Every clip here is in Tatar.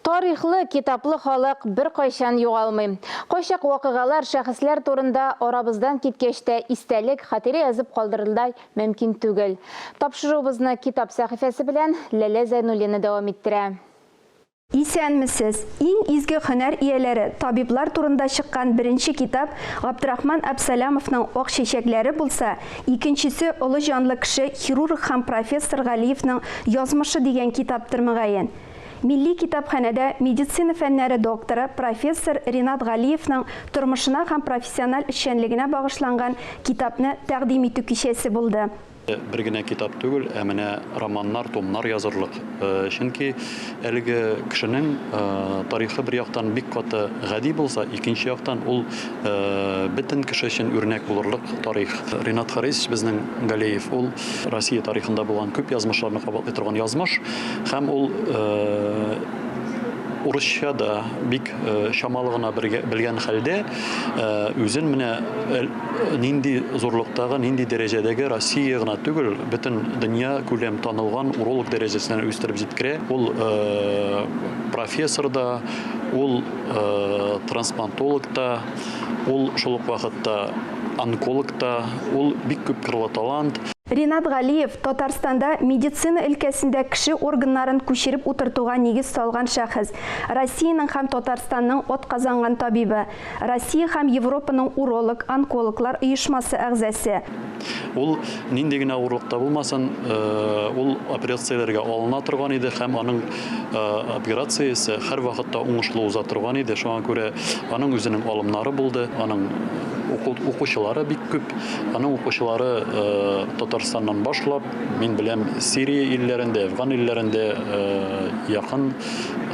Тарихлы, китаплы халык бер кайчан югалмый. Кайчак вакыйгалар, шәхесләр турында арабыздан киткәчтә истәлек, хатирә язып калдырылдай мөмкин түгел. Тапшыруыбызны китап сәхифәсе белән Ләлә Зәйнуллина дәвам иттерә. Исәнмесез, иң изге һөнәр ияләре табиблар турында чыккан беренче китап Габдрахман Әбсәләмовның Ак чәчәкләре булса, икенчесе олы җанлы кеше хирург һәм профессор Галиевның Язмышы дигән китаптыр мөгаен. Милли китапханәдә медицина фәннәре докторы профессор Ринат Галиевның тормышына һәм профессиональ эшчәнлегенә багышланган китапны тәкъдим итү кичәсе булды. Бер генә китап түгел, ә менә романнар, томнар язырлык. Чөнки әлеге кешенең тарихы бер яктан бик каты гади булса, икенче яктан ул бөтен кеше өчен үрнәк булырлык тарих. Ринат Харис безнең Галиев, ул Россия тарихында булган күп язмышларны кабатлый торган язмыш, һәм ул урысча да бик шамалы гына белгән хәлдә үзен менә нинди зурлыктагы, нинди дәрәҗәдәге Россия гына түгел, бөтен дөнья күләм танылган уролог дәрәҗәсенә үстереп җиткерә. Ул профессор да, ул трансплантолог да, ул шул ук вакытта онколог да, ул бик күп кырлы талант. Ринат Галиев Татарстанда медицина өлкәсендә кеше органнарын күчереп утыртуга нигез салган шәхес. Россиянең һәм Татарстанның атказанган табибы. Россия һәм Европаның уролог, онкологлар оешмасы әгъзасы. Ул нинди генә авырлыкта булмасын, ул операцияләргә алына торган иде һәм аның операциясе һәр вакытта уңышлы уза торган иде. Шуңа күрә аның үзенең алымнары булды, аның укучылары бик күп. Аның укучылары Татарстаннан башлап, мин беләм, Сирия илләрендә, Афган илләрендә, якын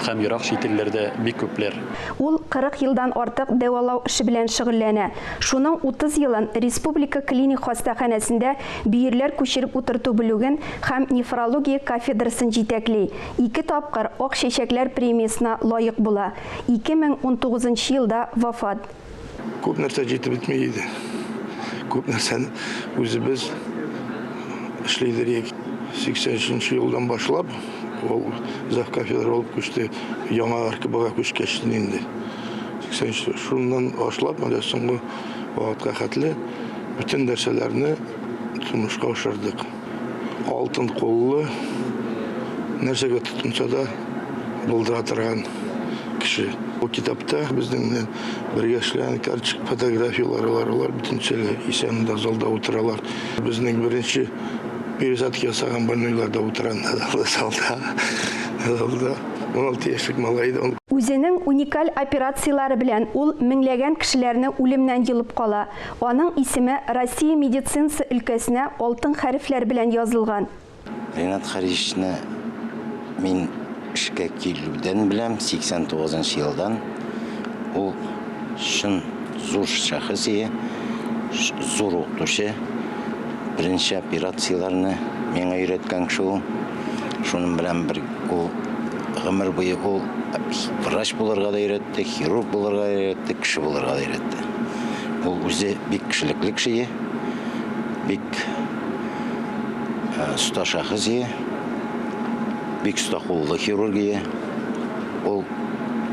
һәм ерак чит илләрдә бик күпләр. Ул 40 елдан артык дәвалау эше белән шөгыльләнә. Шуның 30 елын Республика клиник хастаханәсендә бөерләр күчереп утырту бүлеген һәм нефрология кафедрасын җитәкли. 2 тапкыр Ак чәчәкләр премиясына лаек була. 2019 елда вафат. Күп нәрсә җитеп бетмәй иде. Күп нәрсәне үзебез эшләйдек. 80 елдан башлап, ул зав кафедра булып күчте, яңа аркыбага күчкәч инде. 80 шуннан башлап, менә соңгы вакытка хәтле бүтән нәрсәләрне тормышка ашырдык. Алтын куллы нәрсәгә тотынса да булдыра торган кеше. Bu kitapta bizden birge işleyen karışık fotoğrafyaları var, bütünçeli İsa'nın zalda oturalar. Bizden birinci bir zat yasagan balonlarda oturanlar da zalda 16 yaşlık malaydı. Үзенең уникаль операциялары белән ул меңләгән кешеләрне үлемнән йылып кала. Аның исеме Россия медицинасы өлкәсенә алтын хәрефләр белән язылган. Ринат Харисны мин эшкә килүдән беләм 89 елдан. Ул шын зур шәхес, зур укытучы. Беренче операцияларны миңа өйрәткән кеше ул. Шуның белән бер ул гомер буе ул врач булырга да өйрәтте, хирург булырга да өйрәтте, кеше булырга да өйрәтте. Ул үзе бик кешелекле кеше, бик оста шәхес, бик оста куллы хирургия. Ул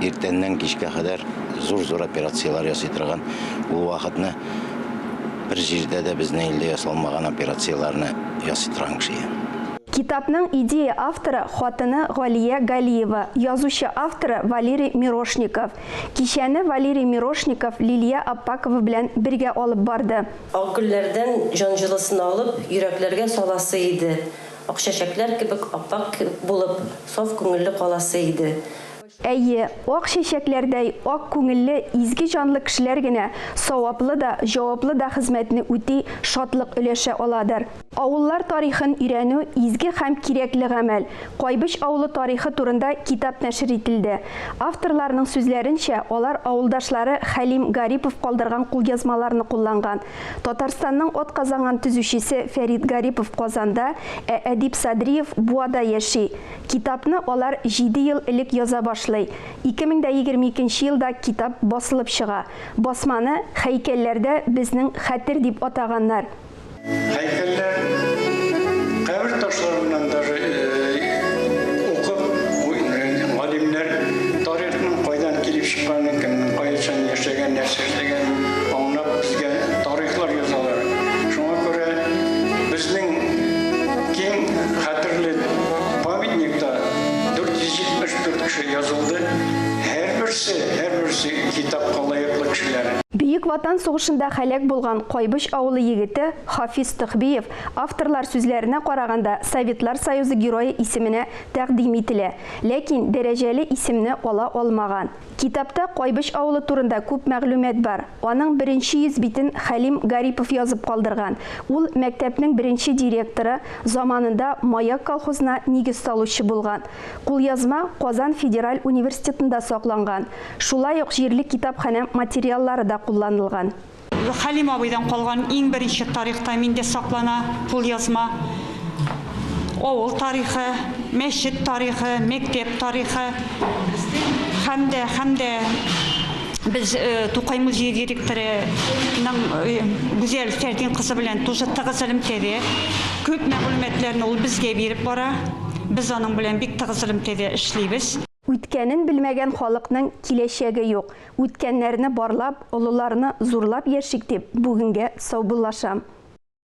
иртәннән кичкә кадәр зур операциялар ясый торган. Ул вакытны бер җирдә дә безнең илдә ясалмаган операцияларны ясый торган кеше. Китапның идея авторы хатыны Галия Галиева, язучы авторы Валерий Мирошников. Кичәне Валерий Мирошников Лилия Аппакова белән бергә алып барды. Ак гөлләрдән җан җылысын алып, йөрәкләргә саласы иде. Ак чәчәкләр кебек аппак булып, саф күңелле каласы иде. Әйе, ак чәчәкләрдәй ак күңелле, изге җанлы кешеләр генә саваплы да, җаваплы да хезмәтне үти, шатлык өләшә аладыр. Авыллар тарихын өйрәнү изге һәм кирәкле гамәл. Кайбыч авылы тарихы турында китап нәшер ителде. Авторларның сүзләренчә, алар авылдашлары Хәлим Гарипов калдырган кулъязмаларны кулланган. Татарстанның атказанган төзүчесе Фәрит Гарипов Казанда, Әдип Садриев Буада яши. Китапны алар 7 ел элек яза башлый. 2022 елда китап басылып чыга. Басманы һәйкәлләрдә безнең хәтер дип атаганнар. Һәйкәлләр кабер ташларыннан даже укып, галимнәр кеше язылды. Her birisi kitapка лайыклы кешеләр. Бейік Ватан соғышында хәләк болған Қойбыш ауылы егеті Хафиз Тұқбиев авторлар сүзләренә караганда Советлар Союзы геройы исеменә тәкъдим ителә, ләкин дәрәҗәле исемне ала алмаган. Китапта Қойбыш авылы турында күп мәгълүмат бар. Аның беренче йөз битен Хәлим Гарипов язып калдырган. Ул мәктәпнең беренче директоры, заманында Маяк колхозына нигез салучы булган. Кулъязма Казан федераль университетында сакланган. Шулай ук җирлек китапханә материаллары да кулланылган. Хәлим абыйдан калган иң беренче тарихта миндә саклана кулъязма. Авыл тарихы, мәчет тарихы, мәктәп тарихы һәм дә biz Тукай музей директорының Гүзәл Фәрдин кызы белән тоже тыгыз элемтәдә күп мәгълүматларны ул безгә биреп бара. Без аның белән бик тыгыз элемтәдә эшлибез. Үткәнен белмәгән халыкның киләчәге юк. Үткәннәрне барлап, олыларны зурлап яшик дип бүгенгә саубуллашам.